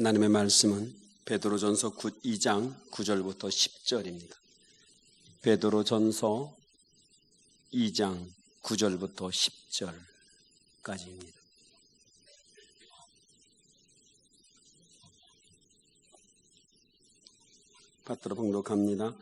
하나님의 말씀은 베드로전서 2장 9절부터 10절입니다. 베드로전서 2장 9절부터 10절까지입니다. 받들어 봉독합니다.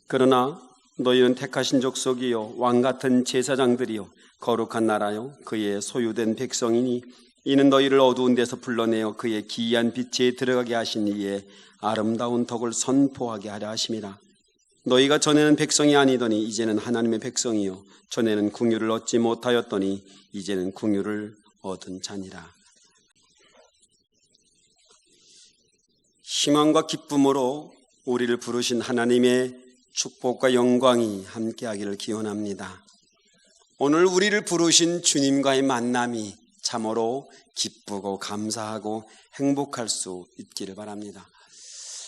그러나 너희는 택하신 족속이요 왕같은 제사장들이요 거룩한 나라요 그의 소유된 백성이니 이는 너희를 어두운 데서 불러내어 그의 기이한 빛에 들어가게 하신 이의 아름다운 덕을 선포하게 하려 하심이라. 너희가 전에는 백성이 아니더니 이제는 하나님의 백성이요 전에는 긍휼을 얻지 못하였더니 이제는 긍휼을 얻은 자니라. 희망과 기쁨으로 우리를 부르신 하나님의 축복과 영광이 함께하기를 기원합니다. 오늘 우리를 부르신 주님과의 만남이 참으로 기쁘고 감사하고 행복할 수 있기를 바랍니다.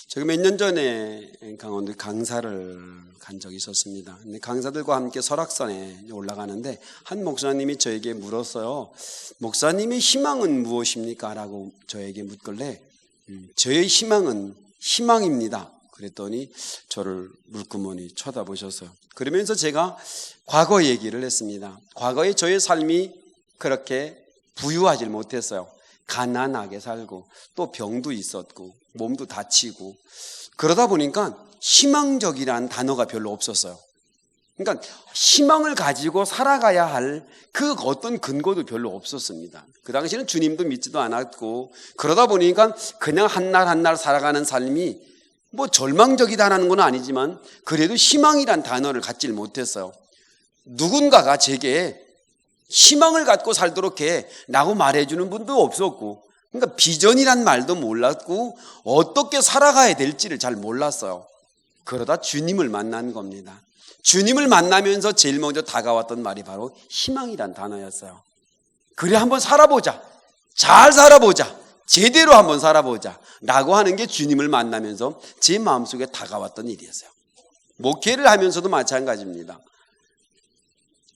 제가 몇 년 전에 강원도 강사를 간 적이 있었습니다. 근데 강사들과 함께 설악산에 올라가는데 한 목사님이 저에게 물었어요. 목사님의 희망은 무엇입니까? 라고 저에게 묻길래 저의 희망은 희망입니다. 그랬더니 저를 물끄머니 쳐다보셨어요. 그러면서 제가 과거 얘기를 했습니다. 과거에 저의 삶이 그렇게 부유하지 못했어요. 가난하게 살고 또 병도 있었고 몸도 다치고 그러다 보니까 희망적이라는 단어가 별로 없었어요. 그러니까 희망을 가지고 살아가야 할 그 어떤 근거도 별로 없었습니다. 그 당시에는 주님도 믿지도 않았고 그러다 보니까 그냥 한 날 한 날 살아가는 삶이 뭐 절망적이다라는 건 아니지만 그래도 희망이란 단어를 갖질 못했어요. 누군가가 제게 희망을 갖고 살도록 해 라고 말해주는 분도 없었고 그러니까 비전이란 말도 몰랐고 어떻게 살아가야 될지를 잘 몰랐어요. 그러다 주님을 만난 겁니다. 주님을 만나면서 제일 먼저 다가왔던 말이 바로 희망이란 단어였어요. 그래 한번 살아보자. 잘 살아보자. 제대로 한번 살아보자 라고 하는 게 주님을 만나면서 제 마음속에 다가왔던 일이었어요. 목회를 하면서도 마찬가지입니다.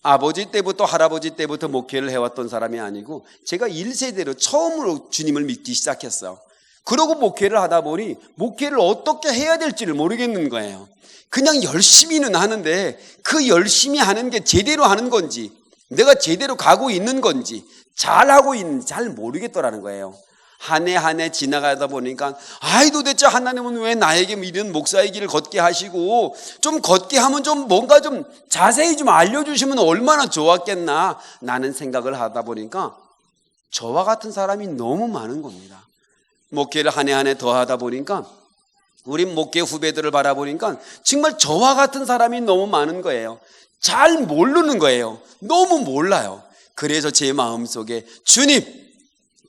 아버지 때부터 할아버지 때부터 목회를 해왔던 사람이 아니고 제가 1세대로 처음으로 주님을 믿기 시작했어요. 그러고 목회를 하다 보니 목회를 어떻게 해야 될지를 모르겠는 거예요. 그냥 열심히는 하는데 그 열심히 하는 게 제대로 하는 건지 내가 제대로 가고 있는 건지 잘하고 있는지 잘 모르겠더라는 거예요. 한 해 한 해 지나가다 보니까 도대체 하나님은 왜 나에게 이런 목사의 길을 걷게 하시고 좀 걷게 하면 좀 뭔가 좀 자세히 좀 알려주시면 얼마나 좋았겠나 라는 생각을 하다 보니까 저와 같은 사람이 너무 많은 겁니다. 목회를 한 해 한 해 더 하다 보니까 우리 목회 후배들을 바라보니까 정말 저와 같은 사람이 너무 많은 거예요. 잘 모르는 거예요. 너무 몰라요. 그래서 제 마음속에 주님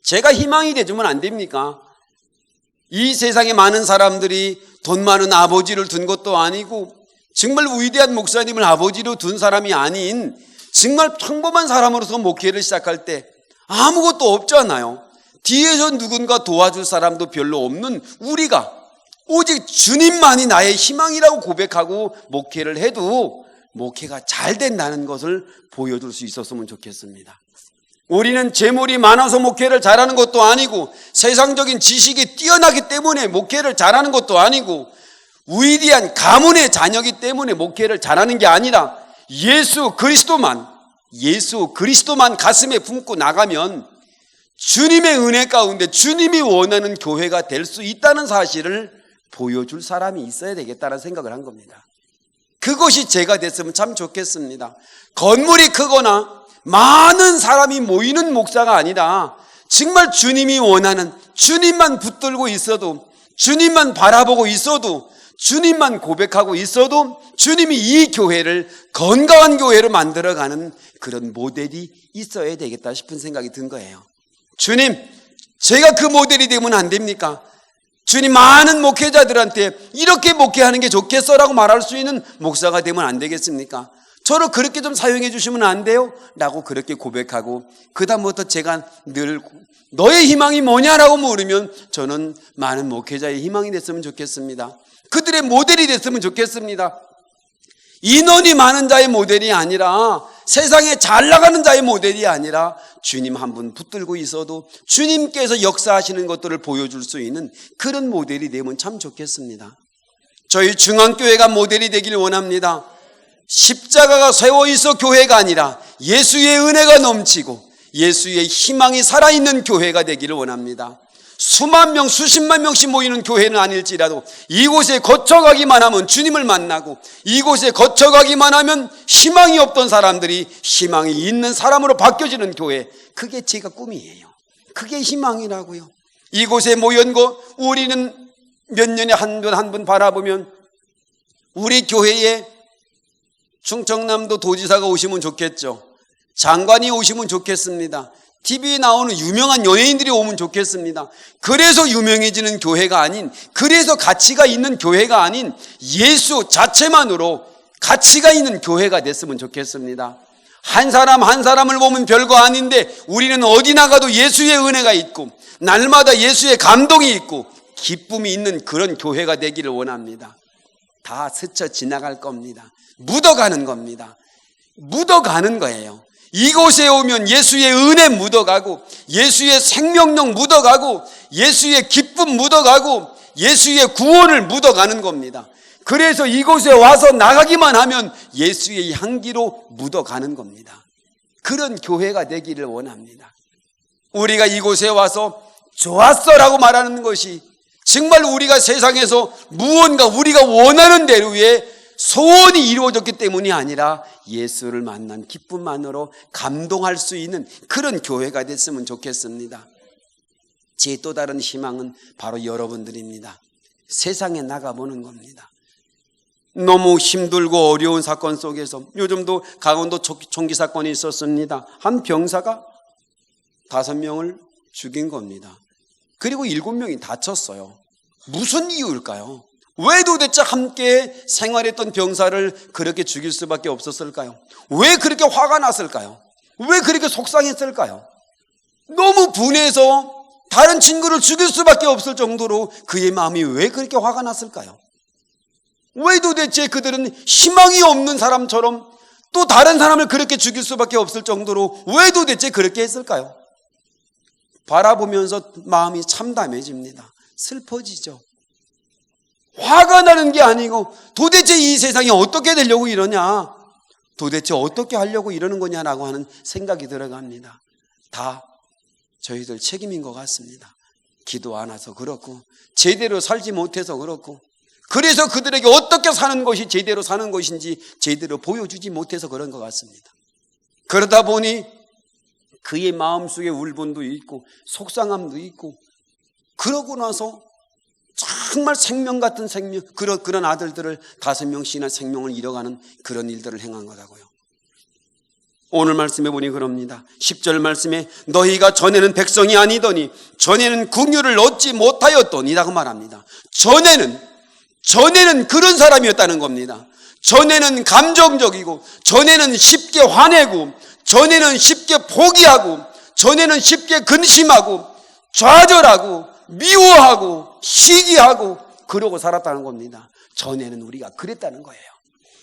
제가 희망이 되주면 안 됩니까? 이 세상에 많은 사람들이 돈 많은 아버지를 둔 것도 아니고 정말 위대한 목사님을 아버지로 둔 사람이 아닌 정말 평범한 사람으로서 목회를 시작할 때 아무것도 없잖아요. 뒤에서 누군가 도와줄 사람도 별로 없는 우리가 오직 주님만이 나의 희망이라고 고백하고 목회를 해도 목회가 잘 된다는 것을 보여줄 수 있었으면 좋겠습니다. 우리는 재물이 많아서 목회를 잘하는 것도 아니고 세상적인 지식이 뛰어나기 때문에 목회를 잘하는 것도 아니고 위대한 가문의 자녀이기 때문에 목회를 잘하는 게 아니라 예수 그리스도만 가슴에 품고 나가면 주님의 은혜 가운데 주님이 원하는 교회가 될 수 있다는 사실을 보여줄 사람이 있어야 되겠다는 생각을 한 겁니다. 그것이 제가 됐으면 참 좋겠습니다. 건물이 크거나 많은 사람이 모이는 목사가 아니라 정말 주님이 원하는 주님만 붙들고 있어도 주님만 바라보고 있어도 주님만 고백하고 있어도 주님이 이 교회를 건강한 교회로 만들어가는 그런 모델이 있어야 되겠다 싶은 생각이 든 거예요. 주님 제가 그 모델이 되면 안 됩니까? 주님 많은 목회자들한테 이렇게 목회하는 게 좋겠어라고 말할 수 있는 목사가 되면 안 되겠습니까? 저를 그렇게 좀 사용해 주시면 안 돼요? 라고 그렇게 고백하고 그 다음부터 제가 늘 너의 희망이 뭐냐라고 물으면 저는 많은 목회자의 희망이 됐으면 좋겠습니다. 그들의 모델이 됐으면 좋겠습니다. 인원이 많은 자의 모델이 아니라 세상에 잘 나가는 자의 모델이 아니라 주님 한 분 붙들고 있어도 주님께서 역사하시는 것들을 보여줄 수 있는 그런 모델이 되면 참 좋겠습니다. 저희 중앙교회가 모델이 되길 원합니다. 십자가가 세워 있어 교회가 아니라 예수의 은혜가 넘치고 예수의 희망이 살아있는 교회가 되기를 원합니다. 수만 명, 수십만 명씩 모이는 교회는 아닐지라도 이곳에 거쳐가기만 하면 주님을 만나고 이곳에 거쳐가기만 하면 희망이 없던 사람들이 희망이 있는 사람으로 바뀌어지는 교회, 그게 제가 꿈이에요. 그게 희망이라고요. 이곳에 모인 거 우리는 몇 년에 한 번 바라보면 우리 교회에 충청남도 도지사가 오시면 좋겠죠. 장관이 오시면 좋겠습니다. TV에 나오는 유명한 연예인들이 오면 좋겠습니다. 그래서 유명해지는 교회가 아닌, 그래서 가치가 있는 교회가 아닌 예수 자체만으로 가치가 있는 교회가 됐으면 좋겠습니다. 한 사람 한 사람을 보면 별거 아닌데 우리는 어디 나가도 예수의 은혜가 있고 날마다 예수의 감동이 있고 기쁨이 있는 그런 교회가 되기를 원합니다. 다 스쳐 지나갈 겁니다. 묻어가는 겁니다. 묻어가는 거예요. 이곳에 오면 예수의 은혜 묻어가고 예수의 생명력 묻어가고 예수의 기쁨 묻어가고 예수의 구원을 묻어가는 겁니다. 그래서 이곳에 와서 나가기만 하면 예수의 향기로 묻어가는 겁니다. 그런 교회가 되기를 원합니다. 우리가 이곳에 와서 좋았어라고 말하는 것이 정말 우리가 세상에서 무언가 우리가 원하는 대로의 소원이 이루어졌기 때문이 아니라 예수를 만난 기쁨만으로 감동할 수 있는 그런 교회가 됐으면 좋겠습니다. 제 또 다른 희망은 바로 여러분들입니다. 세상에 나가보는 겁니다. 너무 힘들고 어려운 사건 속에서 요즘도 강원도 총기 사건이 있었습니다. 한 병사가 5명을 죽인 겁니다. 그리고 7명이 다쳤어요. 무슨 이유일까요? 왜 도대체 함께 생활했던 병사를 그렇게 죽일 수밖에 없었을까요? 왜 그렇게 화가 났을까요? 왜 그렇게 속상했을까요? 너무 분해서 다른 친구를 죽일 수밖에 없을 정도로 그의 마음이 왜 그렇게 화가 났을까요? 왜 도대체 그들은 희망이 없는 사람처럼 또 다른 사람을 그렇게 죽일 수밖에 없을 정도로 왜 도대체 그렇게 했을까요? 바라보면서 마음이 참담해집니다. 슬퍼지죠. 화가 나는 게 아니고 도대체 이 세상이 어떻게 되려고 이러냐, 도대체 어떻게 하려고 이러는 거냐라고 하는 생각이 들어갑니다. 다 저희들 책임인 것 같습니다. 기도 안 와서 그렇고 제대로 살지 못해서 그렇고 그래서 그들에게 어떻게 사는 것이 제대로 사는 것인지 제대로 보여주지 못해서 그런 것 같습니다. 그러다 보니 그의 마음속에 울분도 있고 속상함도 있고 그러고 나서 정말 생명 같은 생명, 그런 아들들을 5명씩이나 생명을 잃어가는 그런 일들을 행한 거라고요. 오늘 말씀해 보니 그럽니다. 10절 말씀에 너희가 전에는 백성이 아니더니 전에는 긍휼을 얻지 못하였더니라고 말합니다. 전에는 그런 사람이었다는 겁니다. 전에는 감정적이고 전에는 쉽게 화내고 전에는 쉽게 포기하고 전에는 쉽게 근심하고 좌절하고 미워하고 시기하고 그러고 살았다는 겁니다. 전에는 우리가 그랬다는 거예요.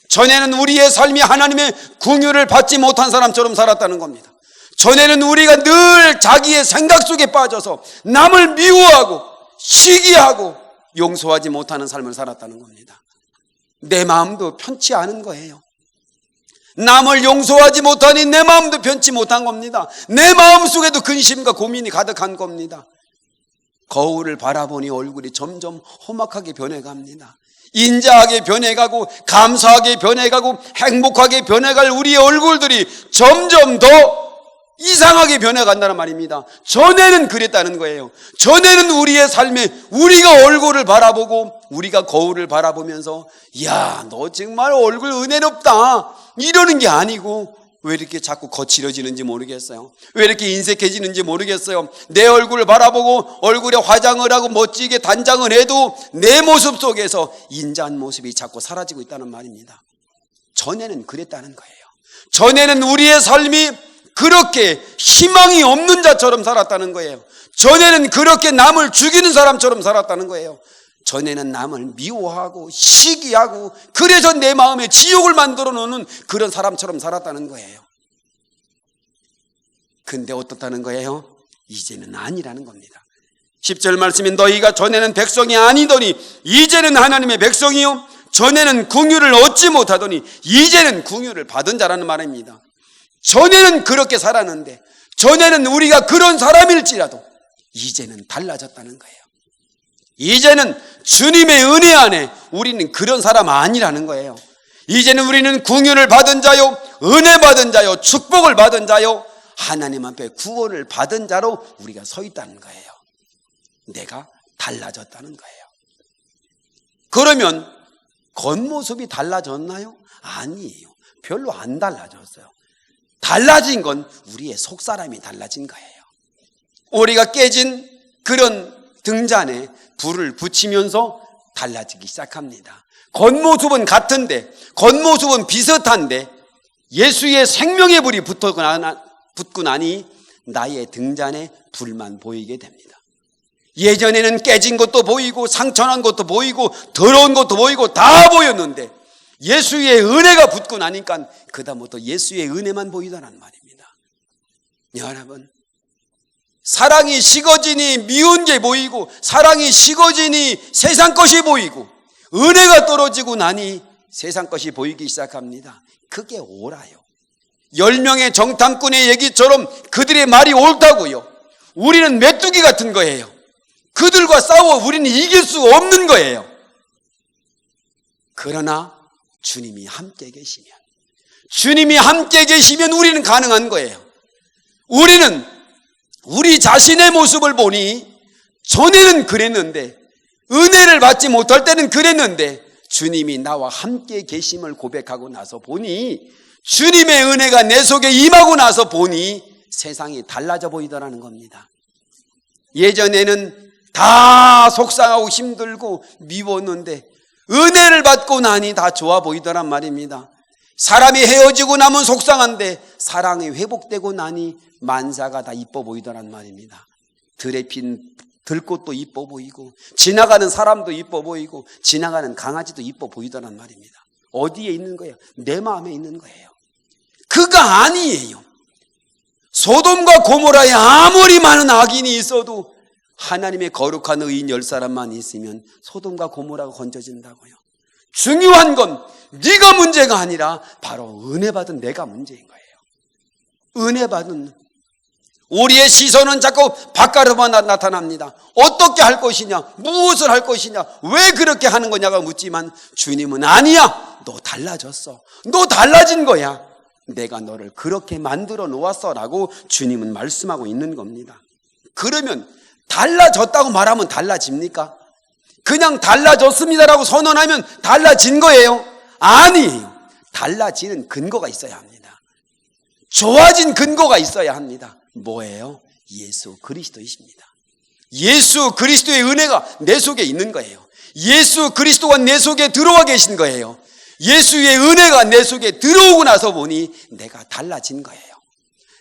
전에는 우리의 삶이 하나님의 긍휼을 받지 못한 사람처럼 살았다는 겁니다. 전에는 우리가 늘 자기의 생각 속에 빠져서 남을 미워하고 시기하고 용서하지 못하는 삶을 살았다는 겁니다. 내 마음도 편치 않은 거예요. 남을 용서하지 못하니 내 마음도 편치 못한 겁니다. 내 마음 속에도 근심과 고민이 가득한 겁니다. 거울을 바라보니 얼굴이 점점 험악하게 변해갑니다. 인자하게 변해가고 감사하게 변해가고 행복하게 변해갈 우리의 얼굴들이 점점 더 이상하게 변해간다는 말입니다. 전에는 그랬다는 거예요. 전에는 우리의 삶에 우리가 얼굴을 바라보고 우리가 거울을 바라보면서 야, 너 정말 얼굴 은혜롭다 이러는 게 아니고 왜 이렇게 자꾸 거칠어지는지 모르겠어요. 왜 이렇게 인색해지는지 모르겠어요. 내 얼굴을 바라보고 얼굴에 화장을 하고 멋지게 단장을 해도 내 모습 속에서 인자한 모습이 자꾸 사라지고 있다는 말입니다. 전에는 그랬다는 거예요. 전에는 우리의 삶이 그렇게 희망이 없는 자처럼 살았다는 거예요. 전에는 그렇게 남을 죽이는 사람처럼 살았다는 거예요. 전에는 남을 미워하고 시기하고 그래서 내 마음에 지옥을 만들어 놓는 그런 사람처럼 살았다는 거예요. 근데 어떻다는 거예요? 이제는 아니라는 겁니다. 10절 말씀인 너희가 전에는 백성이 아니더니 이제는 하나님의 백성이요 전에는 긍휼을 얻지 못하더니 이제는 긍휼을 받은 자라는 말입니다. 전에는 그렇게 살았는데, 전에는 우리가 그런 사람일지라도 이제는 달라졌다는 거예요. 이제는 주님의 은혜 안에 우리는 그런 사람 아니라는 거예요. 이제는 우리는 긍휼을 받은 자요, 은혜 받은 자요, 축복을 받은 자요, 하나님 앞에 구원을 받은 자로 우리가 서 있다는 거예요. 내가 달라졌다는 거예요. 그러면 겉모습이 달라졌나요? 아니에요. 별로 안 달라졌어요. 달라진 건 우리의 속사람이 달라진 거예요. 우리가 깨진 그런 등잔에 불을 붙이면서 달라지기 시작합니다. 겉모습은 같은데, 겉모습은 비슷한데 예수의 생명의 불이 붙고 나니 나의 등잔에 불만 보이게 됩니다. 예전에는 깨진 것도 보이고 상처난 것도 보이고 더러운 것도 보이고 다 보였는데 예수의 은혜가 붙고 나니까 그다음부터 예수의 은혜만 보이더란 말입니다. 여러분, 사랑이 식어지니 미운 게 보이고 사랑이 식어지니 세상 것이 보이고 은혜가 떨어지고 나니 세상 것이 보이기 시작합니다. 그게 옳아요. 10명의 정탐꾼의 얘기처럼 그들의 말이 옳다고요. 우리는 메뚜기 같은 거예요. 그들과 싸워 우리는 이길 수 없는 거예요. 그러나 주님이 함께 계시면 우리는 가능한 거예요. 우리는 우리 자신의 모습을 보니 전에는 그랬는데, 은혜를 받지 못할 때는 그랬는데 주님이 나와 함께 계심을 고백하고 나서 보니, 주님의 은혜가 내 속에 임하고 나서 보니 세상이 달라져 보이더라는 겁니다. 예전에는 다 속상하고 힘들고 미웠는데 은혜를 받고 나니 다 좋아 보이더란 말입니다. 사람이 헤어지고 나면 속상한데 사랑이 회복되고 나니 만사가 다 이뻐 보이더란 말입니다. 들에 핀 들꽃도 이뻐 보이고 지나가는 사람도 이뻐 보이고 지나가는 강아지도 이뻐 보이더란 말입니다. 어디에 있는 거예요? 내 마음에 있는 거예요. 그가 아니에요. 소돔과 고모라에 아무리 많은 악인이 있어도 하나님의 거룩한 의인 10사람만 있으면 소돔과 고모라가 건져진다고요. 중요한 건 네가 문제가 아니라 바로 은혜 받은 내가 문제인 거예요. 은혜 받은 우리의 시선은 자꾸 바깥으로만 나타납니다. 어떻게 할 것이냐, 무엇을 할 것이냐, 왜 그렇게 하는 거냐가 묻지만 주님은 아니야, 너 달라졌어, 너 달라진 거야, 내가 너를 그렇게 만들어 놓았어 라고 주님은 말씀하고 있는 겁니다. 그러면 달라졌다고 말하면 달라집니까? 그냥 달라졌습니다라고 선언하면 달라진 거예요? 아니에요. 달라지는 근거가 있어야 합니다. 좋아진 근거가 있어야 합니다. 뭐예요? 예수 그리스도이십니다. 예수 그리스도의 은혜가 내 속에 있는 거예요. 예수 그리스도가 내 속에 들어와 계신 거예요. 예수의 은혜가 내 속에 들어오고 나서 보니 내가 달라진 거예요.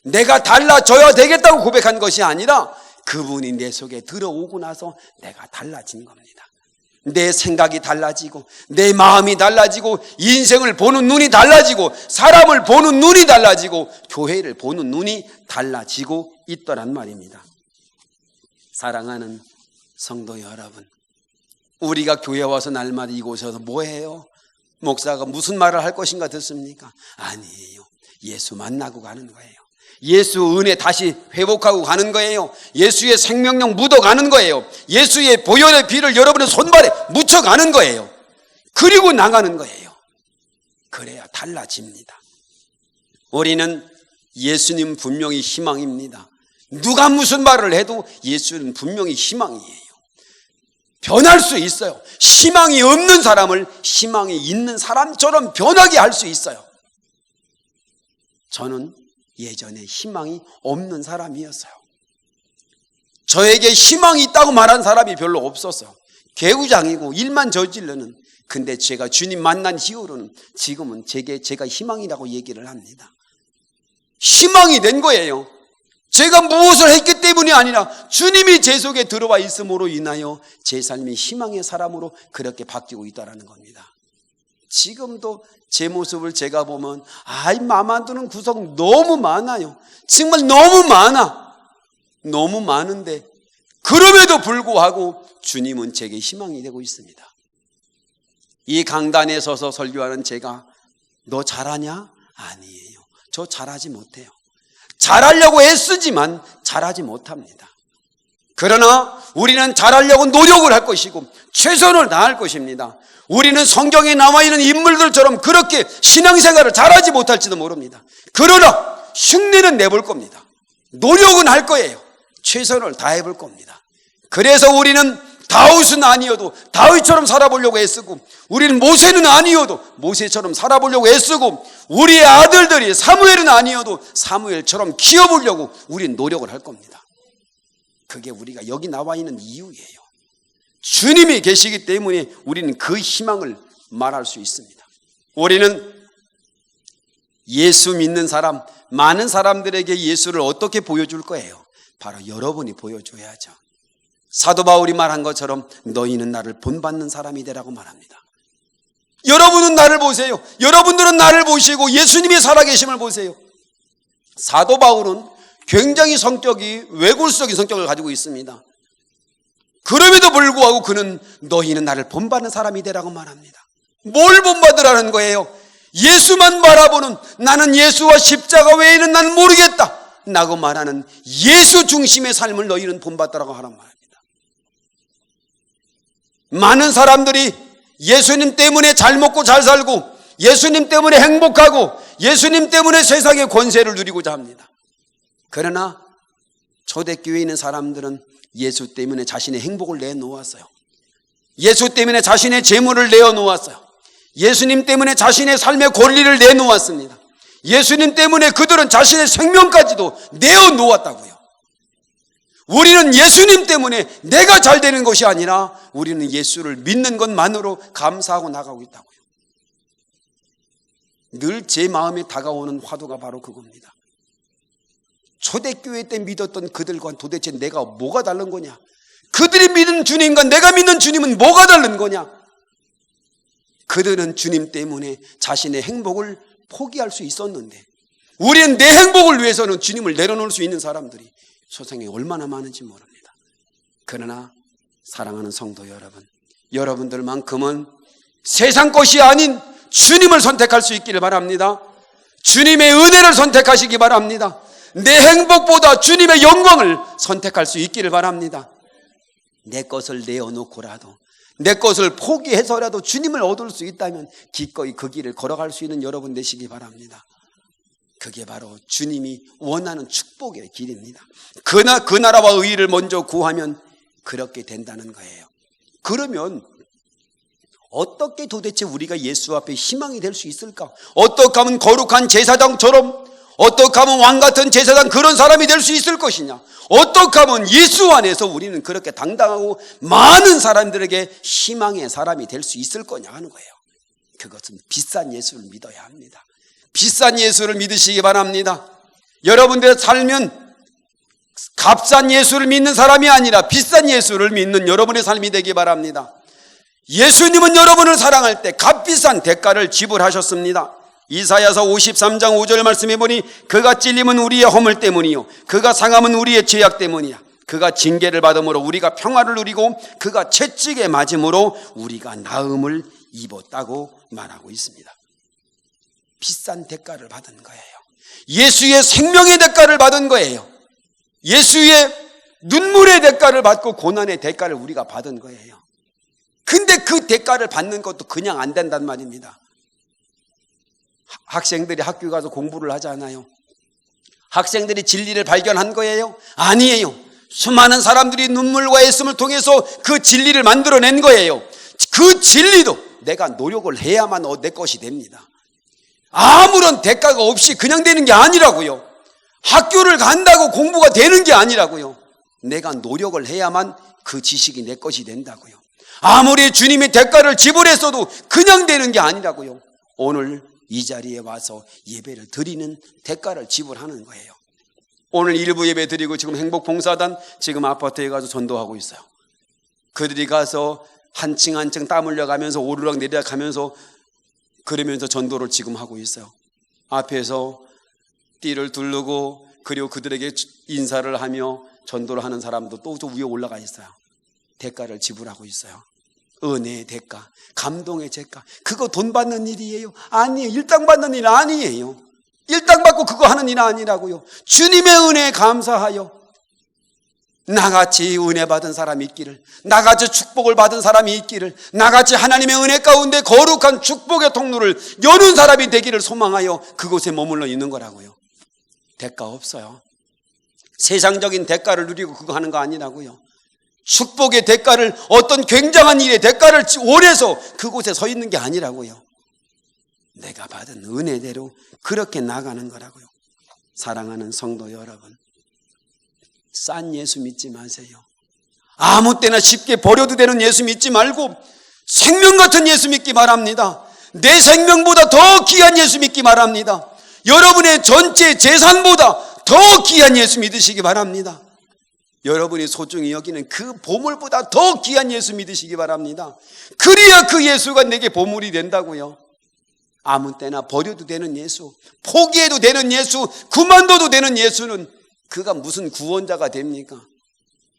내가 달라져야 되겠다고 고백한 것이 아니라 그분이 내 속에 들어오고 나서 내가 달라진 겁니다. 내 생각이 달라지고 내 마음이 달라지고 인생을 보는 눈이 달라지고 사람을 보는 눈이 달라지고 교회를 보는 눈이 달라지고 있더란 말입니다. 사랑하는 성도 여러분, 우리가 교회 와서 날마다 이곳에서 뭐해요? 목사가 무슨 말을 할 것인가 듣습니까? 아니에요. 예수 만나고 가는 거예요. 예수 은혜 다시 회복하고 가는 거예요. 예수의 생명력 묻어가는 거예요. 예수의 보혈의 피를 여러분의 손발에 묻혀가는 거예요. 그리고 나가는 거예요. 그래야 달라집니다. 우리는 예수님 분명히 희망입니다. 누가 무슨 말을 해도 예수는 분명히 희망이에요. 변할 수 있어요. 희망이 없는 사람을 희망이 있는 사람처럼 변하게 할 수 있어요. 저는 예전에 희망이 없는 사람이었어요. 저에게 희망이 있다고 말한 사람이 별로 없었어요. 개구장이고 일만 저지르는. 근데 제가 주님 만난 이후로는 지금은 제가 희망이라고 얘기를 합니다. 희망이 된 거예요. 제가 무엇을 했기 때문이 아니라 주님이 제 속에 들어와 있음으로 인하여 제 삶이 희망의 사람으로 그렇게 바뀌고 있다는 겁니다. 지금도 제 모습을 제가 보면 마음 안 드는 구석 너무 많아요. 정말 너무 많아. 너무 많은데 그럼에도 불구하고 주님은 제게 희망이 되고 있습니다. 이 강단에 서서 설교하는 제가 너 잘하냐? 아니에요. 저 잘하지 못해요. 잘하려고 애쓰지만 잘하지 못합니다. 그러나 우리는 잘하려고 노력을 할 것이고 최선을 다할 것입니다. 우리는 성경에 나와 있는 인물들처럼 그렇게 신앙생활을 잘하지 못할지도 모릅니다. 그러나 흉내는 내볼 겁니다. 노력은 할 거예요. 최선을 다해 볼 겁니다. 그래서 우리는 다윗은 아니어도 다윗처럼 살아보려고 애쓰고, 우리는 모세는 아니어도 모세처럼 살아보려고 애쓰고, 우리의 아들들이 사무엘은 아니어도 사무엘처럼 키워보려고 우리는 노력을 할 겁니다. 그게 우리가 여기 나와 있는 이유예요. 주님이 계시기 때문에 우리는 그 희망을 말할 수 있습니다. 우리는 예수 믿는 사람, 많은 사람들에게 예수를 어떻게 보여줄 거예요? 바로 여러분이 보여줘야죠. 사도 바울이 말한 것처럼 너희는 나를 본받는 사람이 되라고 말합니다. 여러분은 나를 보세요. 여러분들은 나를 보시고 예수님이 살아계심을 보세요. 사도 바울은 굉장히 성격이 외골적인 성격을 가지고 있습니다. 그럼에도 불구하고 그는 너희는 나를 본받는 사람이 되라고 말합니다. 뭘 본받으라는 거예요? 예수만 바라보는, 나는 예수와 십자가 외에는 난 모르겠다 라고 말하는 예수 중심의 삶을 너희는 본받으라고 하란 말입니다. 많은 사람들이 예수님 때문에 잘 먹고 잘 살고 예수님 때문에 행복하고 예수님 때문에 세상의 권세를 누리고자 합니다. 그러나 초대교회에 있는 사람들은 예수 때문에 자신의 행복을 내놓았어요. 예수 때문에 자신의 재물을 내어놓았어요. 예수님 때문에 자신의 삶의 권리를 내놓았습니다. 예수님 때문에 그들은 자신의 생명까지도 내어놓았다고요. 우리는 예수님 때문에 내가 잘 되는 것이 아니라 우리는 예수를 믿는 것만으로 감사하고 나가고 있다고요. 늘 제 마음에 다가오는 화두가 바로 그겁니다. 초대교회 때 믿었던 그들과 도대체 내가 뭐가 다른 거냐? 그들이 믿는 주님과 내가 믿는 주님은 뭐가 다른 거냐? 그들은 주님 때문에 자신의 행복을 포기할 수 있었는데 우리는 내 행복을 위해서는 주님을 내려놓을 수 있는 사람들이 세상에 얼마나 많은지 모릅니다. 그러나 사랑하는 성도 여러분, 여러분들만큼은 세상 것이 아닌 주님을 선택할 수 있기를 바랍니다. 주님의 은혜를 선택하시기 바랍니다. 내 행복보다 주님의 영광을 선택할 수 있기를 바랍니다. 내 것을 내어놓고라도, 내 것을 포기해서라도 주님을 얻을 수 있다면 기꺼이 그 길을 걸어갈 수 있는 여러분 되시기 바랍니다. 그게 바로 주님이 원하는 축복의 길입니다. 그 나라와 의의를 먼저 구하면 그렇게 된다는 거예요. 그러면 어떻게 도대체 우리가 예수 앞에 희망이 될 수 있을까? 어떻게 하면 거룩한 제사장처럼, 어떻게 하면 왕같은 제사장 그런 사람이 될 수 있을 것이냐? 어떻게 하면 예수 안에서 우리는 그렇게 당당하고 많은 사람들에게 희망의 사람이 될 수 있을 거냐 하는 거예요. 그것은 비싼 예수를 믿어야 합니다. 비싼 예수를 믿으시기 바랍니다. 여러분들의 삶은 값싼 예수를 믿는 사람이 아니라 비싼 예수를 믿는 여러분의 삶이 되기 바랍니다. 예수님은 여러분을 사랑할 때 값비싼 대가를 지불하셨습니다. 이사야서 53장 5절 말씀해 보니 그가 찔림은 우리의 허물 때문이요 그가 상함은 우리의 죄악 때문이야. 그가 징계를 받음으로 우리가 평화를 누리고 그가 채찍에 맞음으로 우리가 나음을 입었다고 말하고 있습니다. 비싼 대가를 받은 거예요. 예수의 생명의 대가를 받은 거예요. 예수의 눈물의 대가를 받고 고난의 대가를 우리가 받은 거예요. 근데 그 대가를 받는 것도 그냥 안 된단 말입니다. 학생들이 학교 가서 공부를 하잖아요. 학생들이 진리를 발견한 거예요? 아니에요. 수많은 사람들이 눈물과 애씀을 통해서 그 진리를 만들어낸 거예요. 그 진리도 내가 노력을 해야만 내 것이 됩니다. 아무런 대가가 없이 그냥 되는 게 아니라고요. 학교를 간다고 공부가 되는 게 아니라고요. 내가 노력을 해야만 그 지식이 내 것이 된다고요. 아무리 주님이 대가를 지불했어도 그냥 되는 게 아니라고요. 오늘 이 자리에 와서 예배를 드리는 대가를 지불하는 거예요. 오늘 일부 예배 드리고 지금 행복봉사단 지금 아파트에 가서 전도하고 있어요. 그들이 가서 한 층 한 층 땀 흘려가면서 오르락 내리락 하면서 그러면서 전도를 지금 하고 있어요. 앞에서 띠를 두르고 그리고 그들에게 인사를 하며 전도를 하는 사람도 또 저 위에 올라가 있어요. 대가를 지불하고 있어요. 은혜의 대가, 감동의 대가. 그거 돈 받는 일이에요? 아니에요. 일당 받는 일 아니에요. 일당 받고 그거 하는 일 아니라고요. 주님의 은혜에 감사하여 나같이 은혜 받은 사람이 있기를, 나같이 축복을 받은 사람이 있기를, 나같이 하나님의 은혜 가운데 거룩한 축복의 통로를 여는 사람이 되기를 소망하여 그곳에 머물러 있는 거라고요. 대가 없어요. 세상적인 대가를 누리고 그거 하는 거 아니라고요. 축복의 대가를, 어떤 굉장한 일의 대가를 원해서 그곳에 서 있는 게 아니라고요. 내가 받은 은혜대로 그렇게 나가는 거라고요. 사랑하는 성도 여러분, 싼 예수 믿지 마세요. 아무 때나 쉽게 버려도 되는 예수 믿지 말고 생명 같은 예수 믿기 바랍니다. 내 생명보다 더 귀한 예수 믿기 바랍니다. 여러분의 전체 재산보다 더 귀한 예수 믿으시기 바랍니다. 여러분이 소중히 여기는 그 보물보다 더 귀한 예수 믿으시기 바랍니다. 그래야 그 예수가 내게 보물이 된다고요. 아무 때나 버려도 되는 예수, 포기해도 되는 예수, 그만둬도 되는 예수는 그가 무슨 구원자가 됩니까?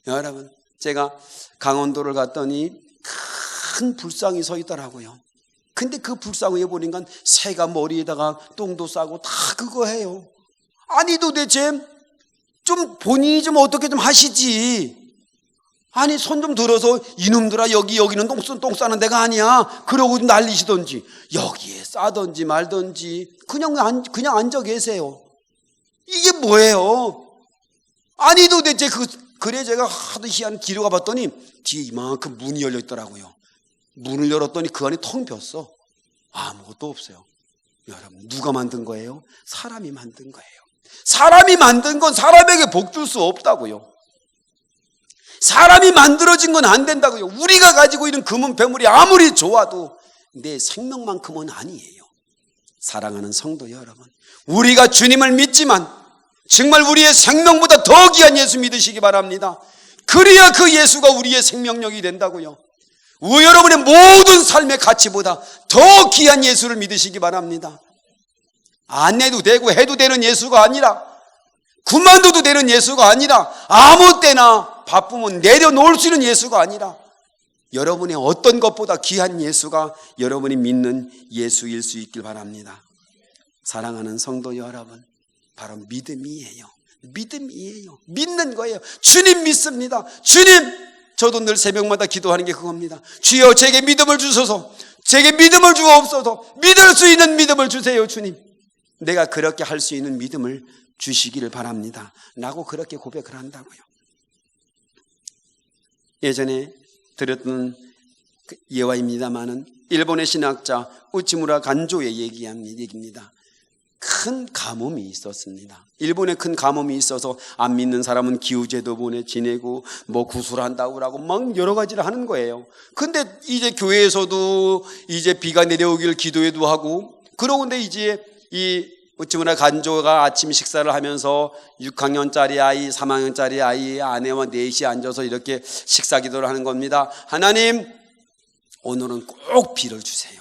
여러분, 제가 강원도를 갔더니 큰 불상이 서 있더라고요. 근데 그 불상 위에 보니까 새가 머리에다가 똥도 싸고 다 그거 해요. 아니 도대체 좀 본인이 좀 어떻게 좀 하시지. 아니 손 좀 들어서 이놈들아 여기는 똥 싸는 데가 아니야 그러고 난리시던지 여기에 싸던지 말던지 그냥 앉아 계세요. 이게 뭐예요? 아니 도대체 그래 제가 하도 희한 길을 가봤더니 뒤에 이만큼 문이 열려 있더라고요. 문을 열었더니 그 안에 텅 비었어. 아무것도 없어요. 여러분, 누가 만든 거예요? 사람이 만든 거예요. 사람이 만든 건 사람에게 복 줄 수 없다고요. 사람이 만들어진 건 안 된다고요. 우리가 가지고 있는 금은 배물이 아무리 좋아도 내 생명만큼은 아니에요. 사랑하는 성도 여러분, 우리가 주님을 믿지만 정말 우리의 생명보다 더 귀한 예수 믿으시기 바랍니다. 그래야 그 예수가 우리의 생명력이 된다고요. 여러분의 모든 삶의 가치보다 더 귀한 예수를 믿으시기 바랍니다. 안 해도 되고 해도 되는 예수가 아니라, 그만둬도 되는 예수가 아니라, 아무 때나 바쁘면 내려놓을 수 있는 예수가 아니라, 여러분의 어떤 것보다 귀한 예수가 여러분이 믿는 예수일 수 있길 바랍니다. 사랑하는 성도 여러분, 바로 믿음이에요. 믿음이에요. 믿는 거예요. 주님 믿습니다. 주님, 저도 늘 새벽마다 기도하는 게 그겁니다. 주여 제게 믿음을 주소서. 제게 믿음을 주옵소서. 믿을 수 있는 믿음을 주세요. 주님, 내가 그렇게 할 수 있는 믿음을 주시기를 바랍니다 라고 그렇게 고백을 한다고요. 예전에 들었던 예화입니다마는 일본의 신학자 우치무라 간조의 얘기입니다. 큰 가뭄이 있었습니다. 일본에 큰 가뭄이 있어서 안 믿는 사람은 기우제도 보내 지내고 뭐 구술한다고 하고 막 여러 가지를 하는 거예요. 근데 이제 교회에서도 이제 비가 내려오길 기도해도 하고, 그러고는데 이제 이 우치무라 간조가 아침 식사를 하면서 6학년짜리 아이, 3학년짜리 아이 아내와 넷이 앉아서 이렇게 식사 기도를 하는 겁니다. 하나님, 오늘은 꼭 비를 주세요.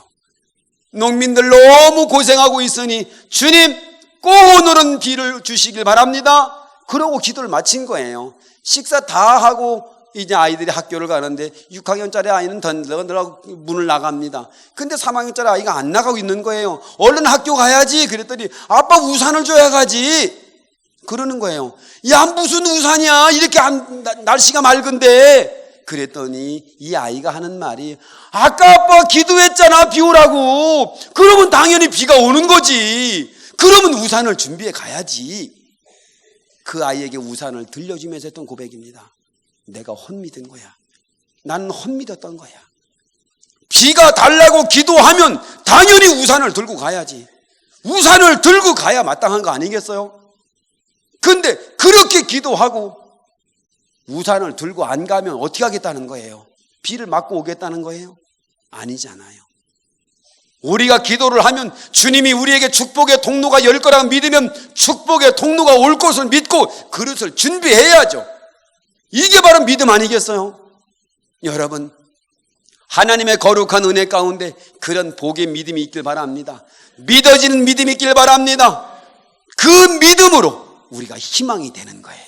농민들 너무 고생하고 있으니 주님 꼭 오늘은 비를 주시길 바랍니다. 그러고 기도를 마친 거예요. 식사 다 하고 이제 아이들이 학교를 가는데 6학년짜리 아이는 던들어 문을 나갑니다. 근데 3학년짜리 아이가 안 나가고 있는 거예요. 얼른 학교 가야지. 그랬더니 아빠 우산을 줘야 가지. 그러는 거예요. 야, 무슨 우산이야, 이렇게 날씨가 맑은데. 그랬더니 이 아이가 하는 말이, 아까 아빠 기도했잖아 비 오라고. 그러면 당연히 비가 오는 거지. 그러면 우산을 준비해 가야지. 그 아이에게 우산을 들려주면서 했던 고백입니다. 내가 헛믿은 거야. 나는 헛믿었던 거야. 비가 달라고 기도하면 당연히 우산을 들고 가야지. 우산을 들고 가야 마땅한 거 아니겠어요? 근데 그렇게 기도하고 우산을 들고 안 가면 어떻게 하겠다는 거예요? 비를 맞고 오겠다는 거예요? 아니잖아요. 우리가 기도를 하면 주님이 우리에게 축복의 통로가 열 거라고 믿으면 축복의 통로가 올 것을 믿고 그릇을 준비해야죠. 이게 바로 믿음 아니겠어요? 여러분, 하나님의 거룩한 은혜 가운데 그런 복의 믿음이 있길 바랍니다. 믿어지는 믿음이 있길 바랍니다. 그 믿음으로 우리가 희망이 되는 거예요.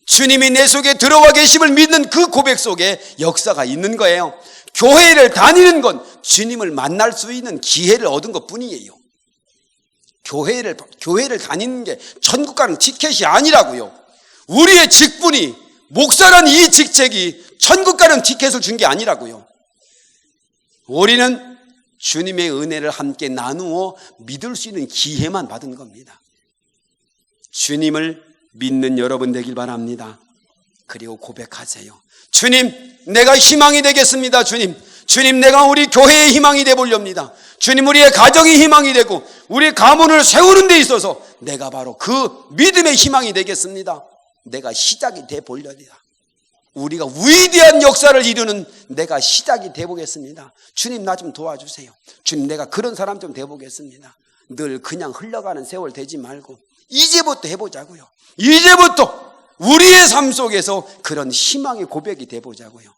주님이 내 속에 들어와 계심을 믿는 그 고백 속에 역사가 있는 거예요. 교회를 다니는 건 주님을 만날 수 있는 기회를 얻은 것 뿐이에요. 교회를 다니는 게 천국 가는 티켓이 아니라고요. 우리의 직분이, 목사라는 이 직책이 천국 가는 티켓을 준 게 아니라고요. 우리는 주님의 은혜를 함께 나누어 믿을 수 있는 기회만 받은 겁니다. 주님을 믿는 여러분 되길 바랍니다. 그리고 고백하세요. 주님, 내가 희망이 되겠습니다. 주님, 내가 우리 교회의 희망이 되보렵니다. 주님, 우리의 가정이 희망이 되고 우리 가문을 세우는 데 있어서 내가 바로 그 믿음의 희망이 되겠습니다. 내가 시작이 되보렵니다. 우리가 위대한 역사를 이루는 내가 시작이 되보겠습니다. 주님, 나 좀 도와주세요. 주님, 내가 그런 사람 좀 되보겠습니다. 늘 그냥 흘러가는 세월 되지 말고 이제부터 해보자고요. 이제부터 우리의 삶 속에서 그런 희망의 고백이 되보자고요.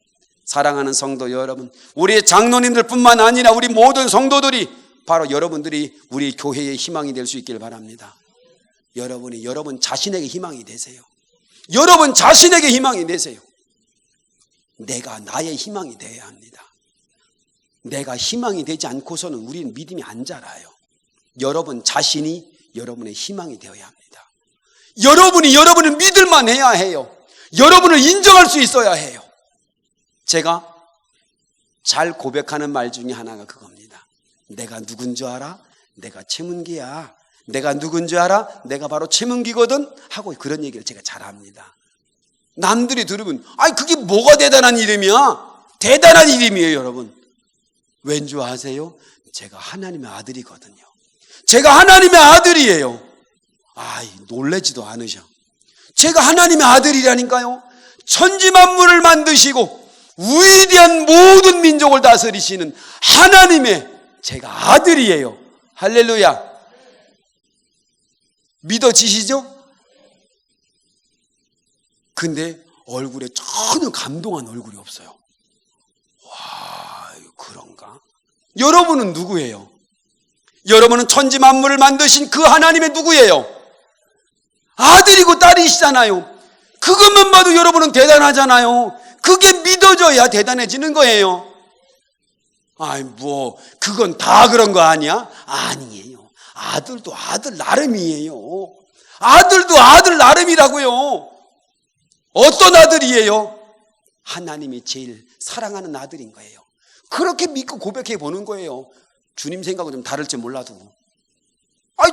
사랑하는 성도 여러분, 우리의 장로님들 뿐만 아니라 우리 모든 성도들이, 바로 여러분들이 우리 교회의 희망이 될 수 있길 바랍니다. 여러분이 여러분 자신에게 희망이 되세요. 여러분 자신에게 희망이 되세요. 내가 나의 희망이 되어야 합니다. 내가 희망이 되지 않고서는 우리는 믿음이 안 자라요. 여러분 자신이 여러분의 희망이 되어야 합니다. 여러분이 여러분을 믿을만 해야 해요. 여러분을 인정할 수 있어야 해요. 제가 잘 고백하는 말 중에 하나가 그겁니다. 내가 누군 줄 알아? 내가 최문기야. 내가 누군 줄 알아? 내가 바로 최문기거든 하고 그런 얘기를 제가 잘합니다. 남들이 들으면 그게 뭐가 대단한 이름이야? 대단한 이름이에요, 여러분. 왠 줄 아세요? 제가 하나님의 아들이거든요. 제가 하나님의 아들이에요. 놀라지도 않으셔. 제가 하나님의 아들이라니까요. 천지만물을 만드시고 위대한 모든 민족을 다스리시는 하나님의 제가 아들이에요. 할렐루야. 믿어지시죠? 근데 얼굴에 전혀 감동한 얼굴이 없어요. 와, 그런가? 여러분은 누구예요? 여러분은 천지 만물을 만드신 그 하나님의 누구예요? 아들이고 딸이시잖아요. 그것만 봐도 여러분은 대단하잖아요. 그게 믿어져야 대단해지는 거예요. 그건 다 그런 거 아니야? 아니에요. 아들도 아들 나름이에요. 아들도 아들 나름이라고요. 어떤 아들이에요? 하나님이 제일 사랑하는 아들인 거예요. 그렇게 믿고 고백해 보는 거예요. 주님 생각은 좀 다를지 몰라도.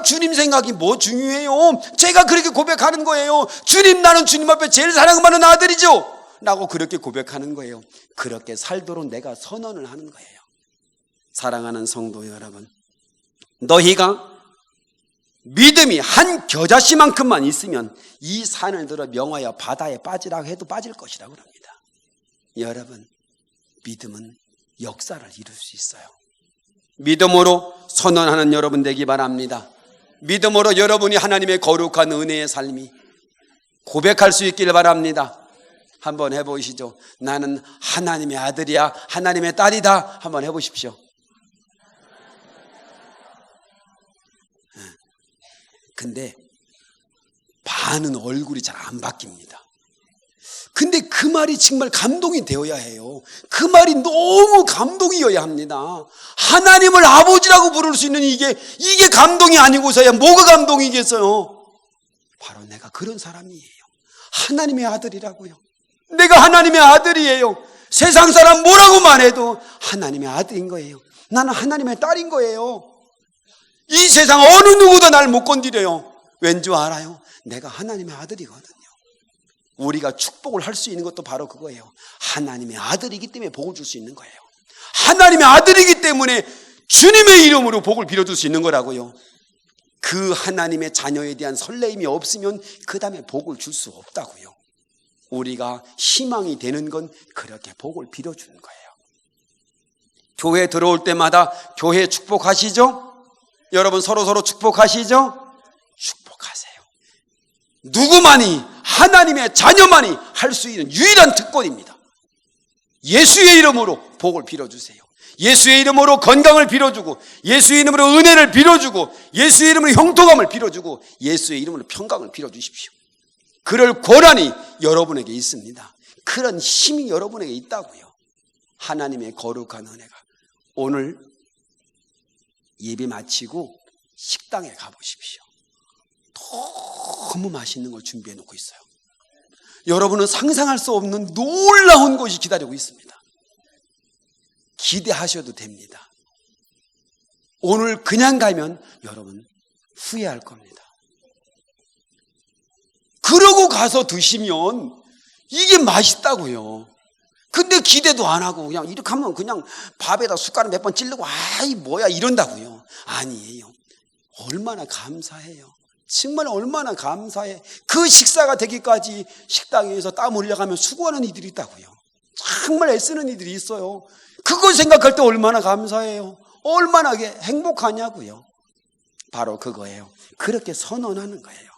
주님 생각이 뭐 중요해요? 제가 그렇게 고백하는 거예요. 주님, 나는 주님 앞에 제일 사랑받는 아들이죠. 라고 그렇게 고백하는 거예요. 그렇게 살도록 내가 선언을 하는 거예요. 사랑하는 성도 여러분, 너희가 믿음이 한 겨자씨만큼만 있으면 이 산을 들어 명하여 바다에 빠지라고 해도 빠질 것이라고 합니다. 여러분, 믿음은 역사를 이룰 수 있어요. 믿음으로 선언하는 여러분 되기 바랍니다. 믿음으로 여러분이 하나님의 거룩한 은혜의 삶이 고백할 수 있길 바랍니다. 한번 해보시죠. 나는 하나님의 아들이야, 하나님의 딸이다. 한번 해보십시오. 근데 반은 얼굴이 잘 안 바뀝니다. 근데 그 말이 정말 감동이 되어야 해요. 그 말이 너무 감동이어야 합니다. 하나님을 아버지라고 부를 수 있는 이게 감동이 아니고서야 뭐가 감동이겠어요? 바로 내가 그런 사람이에요. 하나님의 아들이라고요. 내가 하나님의 아들이에요. 세상 사람 뭐라고만 해도 하나님의 아들인 거예요. 나는 하나님의 딸인 거예요. 이 세상 어느 누구도 날 못 건드려요. 왠 줄 알아요? 내가 하나님의 아들이거든요. 우리가 축복을 할 수 있는 것도 바로 그거예요. 하나님의 아들이기 때문에 복을 줄 수 있는 거예요. 하나님의 아들이기 때문에 주님의 이름으로 복을 빌어줄 수 있는 거라고요. 그 하나님의 자녀에 대한 설레임이 없으면 그 다음에 복을 줄 수 없다고요. 우리가 희망이 되는 건 그렇게 복을 빌어주는 거예요. 교회 들어올 때마다 교회 축복하시죠? 여러분 서로 축복하시죠? 축복하세요. 누구만이, 하나님의 자녀만이 할 수 있는 유일한 특권입니다. 예수의 이름으로 복을 빌어주세요. 예수의 이름으로 건강을 빌어주고, 예수의 이름으로 은혜를 빌어주고, 예수의 이름으로 형통함을 빌어주고, 예수의 이름으로 평강을 빌어주십시오. 그럴 권한이 여러분에게 있습니다. 그런 힘이 여러분에게 있다고요. 하나님의 거룩한 은혜가. 오늘 예배 마치고 식당에 가보십시오. 너무 맛있는 걸 준비해 놓고 있어요. 여러분은 상상할 수 없는 놀라운 것이 기다리고 있습니다. 기대하셔도 됩니다. 오늘 그냥 가면 여러분 후회할 겁니다. 그러고 가서 드시면 이게 맛있다고요. 근데 기대도 안 하고 그냥 이렇게 하면 그냥 밥에다 숟가락 몇 번 찌르고 아이 뭐야 이런다고요. 아니에요. 얼마나 감사해요. 정말 얼마나 감사해. 그 식사가 되기까지 식당에서 땀 흘려가며 수고하는 이들이 있다고요. 정말 애쓰는 이들이 있어요. 그걸 생각할 때 얼마나 감사해요. 얼마나 행복하냐고요. 바로 그거예요. 그렇게 선언하는 거예요.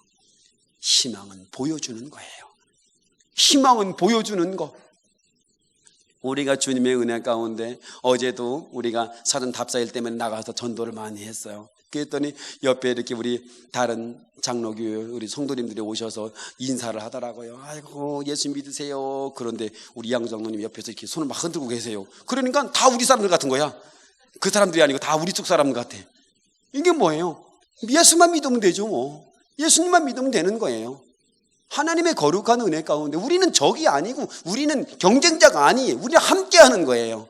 희망은 보여주는 거예요. 희망은 보여주는 거. 우리가 주님의 은혜 가운데 어제도 우리가 35일 때문에 나가서 전도를 많이 했어요. 그랬더니 옆에 이렇게 우리 다른 장로교회 우리 성도님들이 오셔서 인사를 하더라고요. 아이고 예수 믿으세요. 그런데 우리 이양주 장로님 옆에서 이렇게 손을 막 흔들고 계세요. 그러니까 다 우리 사람들 같은 거야. 그 사람들이 아니고 다 우리 쪽 사람 같아. 이게 뭐예요? 예수만 믿으면 되죠 뭐. 예수님만 믿으면 되는 거예요. 하나님의 거룩한 은혜 가운데 우리는 적이 아니고 우리는 경쟁자가 아니에요. 우리는 함께 하는 거예요.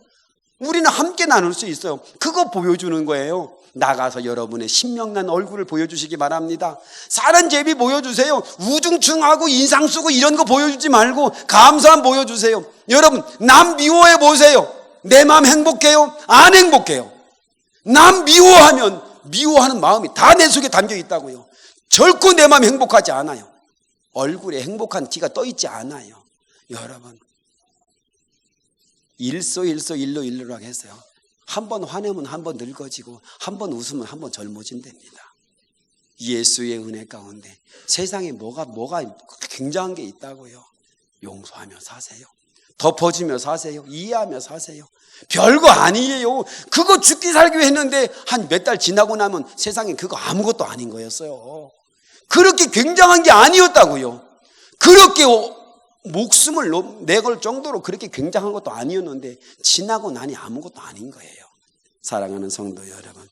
우리는 함께 나눌 수 있어요. 그거 보여주는 거예요. 나가서 여러분의 신명난 얼굴을 보여주시기 바랍니다. 사람 제비 보여주세요. 우중충하고 인상 쓰고 이런 거 보여주지 말고 감사함 보여주세요. 여러분 남 미워해 보세요. 내 마음 행복해요? 안 행복해요. 남 미워하면 미워하는 마음이 다 내 속에 담겨 있다고요. 결코 내 마음이 행복하지 않아요. 얼굴에 행복한 티가 떠 있지 않아요. 여러분 일로라고 했어요. 한 번 화내면 한 번 늙어지고 한 번 웃으면 한 번 젊어진답니다. 예수의 은혜 가운데 세상에 뭐가 굉장한 게 있다고요. 용서하며 사세요. 덮어주며 사세요. 이해하며 사세요. 별거 아니에요. 그거 죽기 살기 했는데 한 몇 달 지나고 나면 세상에 그거 아무것도 아닌 거였어요. 그렇게 굉장한 게 아니었다고요. 그렇게 목숨을 내걸 정도로 그렇게 굉장한 것도 아니었는데 지나고 나니 아무것도 아닌 거예요. 사랑하는 성도 여러분,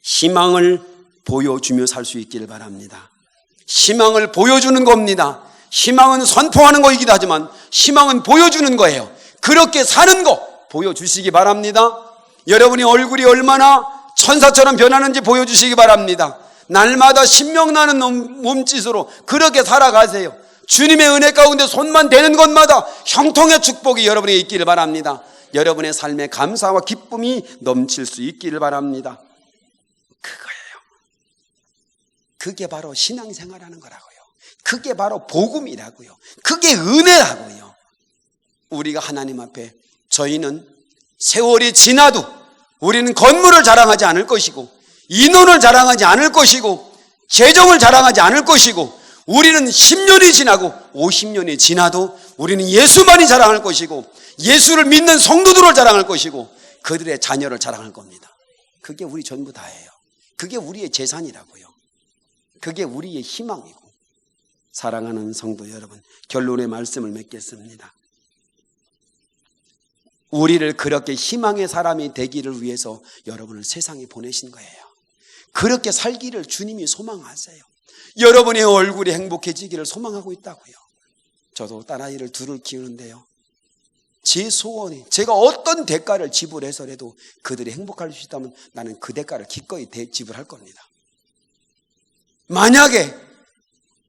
희망을 보여주며 살 수 있기를 바랍니다. 희망을 보여주는 겁니다. 희망은 선포하는 거이기도 하지만 희망은 보여주는 거예요. 그렇게 사는 거 보여주시기 바랍니다. 여러분이 얼굴이 얼마나 천사처럼 변하는지 보여주시기 바랍니다. 날마다 신명나는 몸짓으로 그렇게 살아가세요. 주님의 은혜 가운데 손만 대는 것마다 형통의 축복이 여러분에게 있기를 바랍니다. 여러분의 삶에 감사와 기쁨이 넘칠 수 있기를 바랍니다. 그거예요. 그게 바로 신앙생활하는 거라고요. 그게 바로 복음이라고요. 그게 은혜라고요. 우리가 하나님 앞에 저희는 세월이 지나도 우리는 건물을 자랑하지 않을 것이고 인원을 자랑하지 않을 것이고 재정을 자랑하지 않을 것이고 우리는 10년이 지나고 50년이 지나도 우리는 예수만이 자랑할 것이고 예수를 믿는 성도들을 자랑할 것이고 그들의 자녀를 자랑할 겁니다. 그게 우리 전부 다예요. 그게 우리의 재산이라고요. 그게 우리의 희망이고. 사랑하는 성도 여러분, 결론의 말씀을 맺겠습니다. 우리를 그렇게 희망의 사람이 되기를 위해서 여러분을 세상에 보내신 거예요. 그렇게 살기를 주님이 소망하세요. 여러분의 얼굴이 행복해지기를 소망하고 있다고요. 저도 딸아이를 둘을 키우는데요. 제 소원이 제가 어떤 대가를 지불해서라도 그들이 행복할 수 있다면 나는 그 대가를 기꺼이 지불할 겁니다. 만약에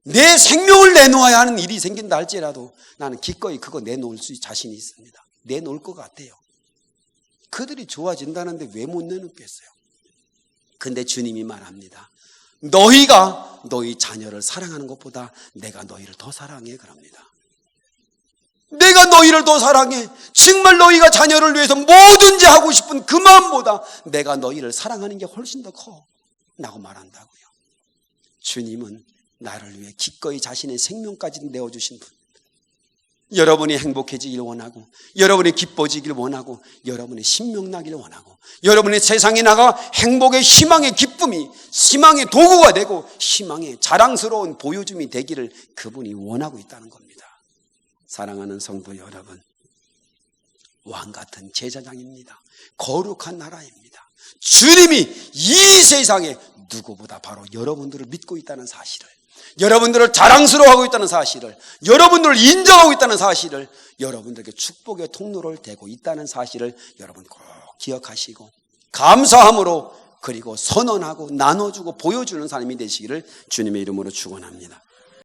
내 생명을 내놓아야 하는 일이 생긴다 할지라도 나는 기꺼이 그거 내놓을 수 자신이 있습니다. 내놓을 것 같아요. 그들이 좋아진다는데 왜 못 내놓겠어요? 근데 주님이 말합니다. 너희가 너희 자녀를 사랑하는 것보다 내가 너희를 더 사랑해 그럽니다. 내가 너희를 더 사랑해. 정말 너희가 자녀를 위해서 뭐든지 하고 싶은 그 마음보다 내가 너희를 사랑하는 게 훨씬 더 커 라고 말한다고요. 주님은 나를 위해 기꺼이 자신의 생명까지 내어주신 분. 여러분이 행복해지길 원하고, 여러분이 기뻐지길 원하고, 여러분이 신명나길 원하고, 여러분이 세상에 나가 행복의 희망의 기쁨이 희망의 도구가 되고 희망의 자랑스러운 보여줌이 되기를 그분이 원하고 있다는 겁니다. 사랑하는 성도 여러분, 왕같은 제사장입니다. 거룩한 나라입니다. 주님이 이 세상에 누구보다 바로 여러분들을 믿고 있다는 사실을, 여러분들을 자랑스러워하고 있다는 사실을, 여러분들을 인정하고 있다는 사실을, 여러분들에게 축복의 통로를 대고 있다는 사실을 여러분 꼭 기억하시고 감사함으로, 그리고 선언하고 나눠주고 보여주는 삶이 되시기를 주님의 이름으로 축원합니다.